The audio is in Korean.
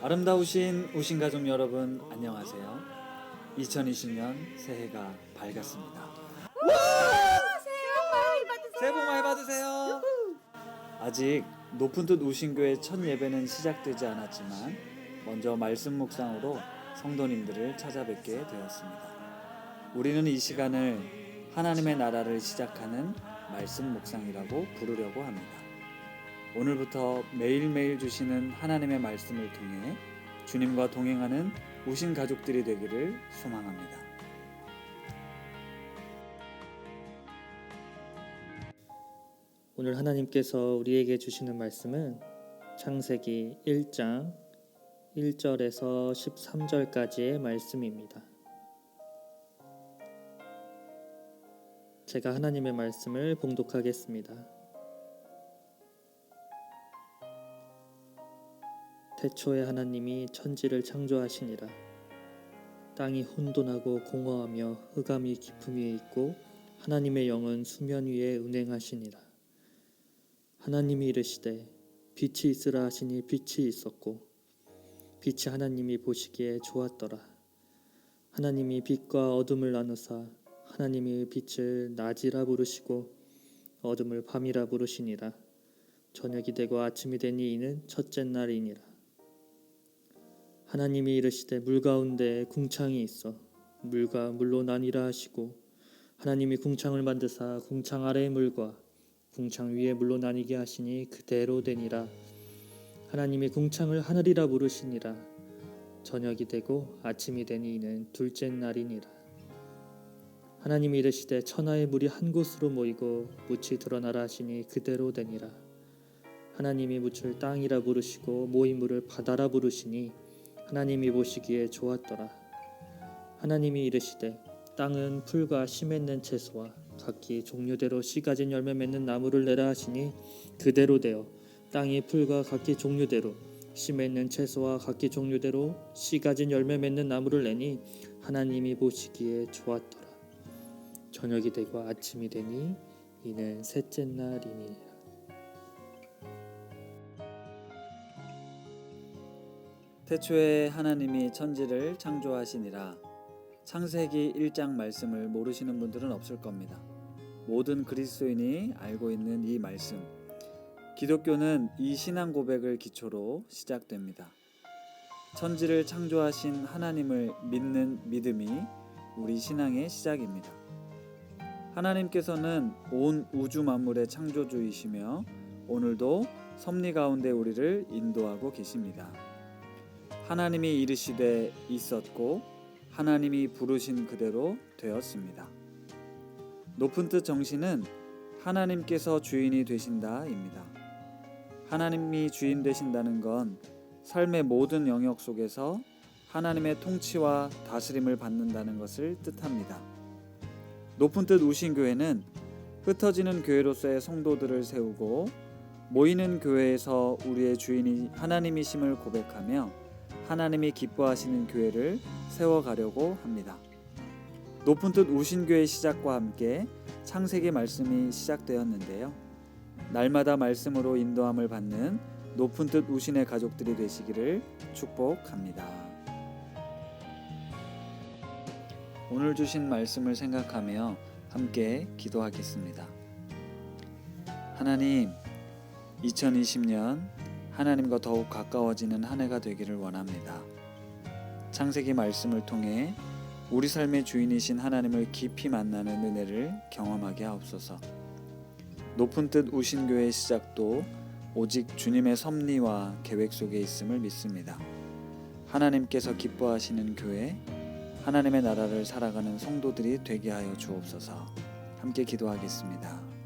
아름다우신 우신가족 여러분, 안녕하세요. 2020년 새해가 밝았습니다. 새해 복 많이 받으세요. 아직 높은 뜻 우신교회 첫 예배는 시작되지 않았지만 먼저 말씀 묵상으로 성도님들을 찾아뵙게 되었습니다. 우리는 이 시간을 하나님의 나라를 시작하는 말씀 묵상이라고 부르려고 합니다. 오늘부터 매일매일 주시는 하나님의 말씀을 통해 주님과 동행하는 우신 가족들이 되기를 소망합니다. 오늘 하나님께서 우리에게 주시는 말씀은 창세기 1장 1절에서 13절까지의 말씀입니다. 제가 하나님의 말씀을 봉독하겠습니다. 태초에 하나님이 천지를 창조하시니라. 땅이 혼돈하고 공허하며 흑암이 깊음 위에 있고 하나님의 영은 수면 위에 운행하시니라. 하나님이 이르시되 빛이 있으라 하시니 빛이 있었고 빛이 하나님이 보시기에 좋았더라. 하나님이 빛과 어둠을 나누사 하나님이 빛을 낮이라 부르시고 어둠을 밤이라 부르시니라. 저녁이 되고 아침이 되니 이는 첫째 날이니라. 하나님이 이르시되 물 가운데 궁창이 있어 물과 물로 나뉘라 하시고 하나님이 궁창을 만드사 궁창 아래의 물과 궁창 위의 물로 나뉘게 하시니 그대로 되니라. 하나님이 궁창을 하늘이라 부르시니라. 저녁이 되고 아침이 되니 이는 둘째 날이니라. 하나님이 이르시되 천하의 물이 한 곳으로 모이고 묻이 드러나라 하시니 그대로 되니라. 하나님이 묻을 땅이라 부르시고 모인 물을 바다라 부르시니 하나님이 보시기에 좋았더라. 하나님이 이르시되 땅은 풀과 씨 맺는 채소와 각기 종류대로 씨 가진 열매 맺는 나무를 내라 하시니 그대로 되어 땅이 풀과 각기 종류대로 씨 맺는 채소와 각기 종류대로 씨 가진 열매 맺는 나무를 내니 하나님이 보시기에 좋았더라. 저녁이 되고 아침이 되니 이는 셋째 날이니라. 태초에 하나님이 천지를 창조하시니라. 창세기 1장 말씀을 모르시는 분들은 없을 겁니다. 모든 그리스도인이 알고 있는 이 말씀, 기독교는 이 신앙 고백을 기초로 시작됩니다. 천지를 창조하신 하나님을 믿는 믿음이 우리 신앙의 시작입니다. 하나님께서는 온 우주 만물의 창조주이시며 오늘도 섭리 가운데 우리를 인도하고 계십니다. 하나님이 이르시되 있었고 하나님이 부르신 그대로 되었습니다. 높은 뜻 정신은 하나님께서 주인이 되신다입니다. 하나님이 주인 되신다는 건 삶의 모든 영역 속에서 하나님의 통치와 다스림을 받는다는 것을 뜻합니다. 높은 뜻 우신교회는 흩어지는 교회로서의 성도들을 세우고 모이는 교회에서 우리의 주인이 하나님이심을 고백하며 하나님이 기뻐하시는 교회를 세워가려고 합니다. 높은 뜻 우신교회 시작과 함께 창세기 말씀이 시작되었는데요. 날마다 말씀으로 인도함을 받는 높은 뜻 우신의 가족들이 되시기를 축복합니다. 오늘 주신 말씀을 생각하며 함께 기도하겠습니다. 하나님, 2020년 하나님과 더욱 가까워지는 한 해가 되기를 원합니다. 창세기 말씀을 통해 우리 삶의 주인이신 하나님을 깊이 만나는 은혜를 경험하게 하옵소서. 높은 뜻 우신교회의 시작도 오직 주님의 섭리와 계획 속에 있음을 믿습니다. 하나님께서 기뻐하시는 교회, 하나님의 나라를 살아가는 성도들이 되게 하여 주옵소서. 함께 기도하겠습니다.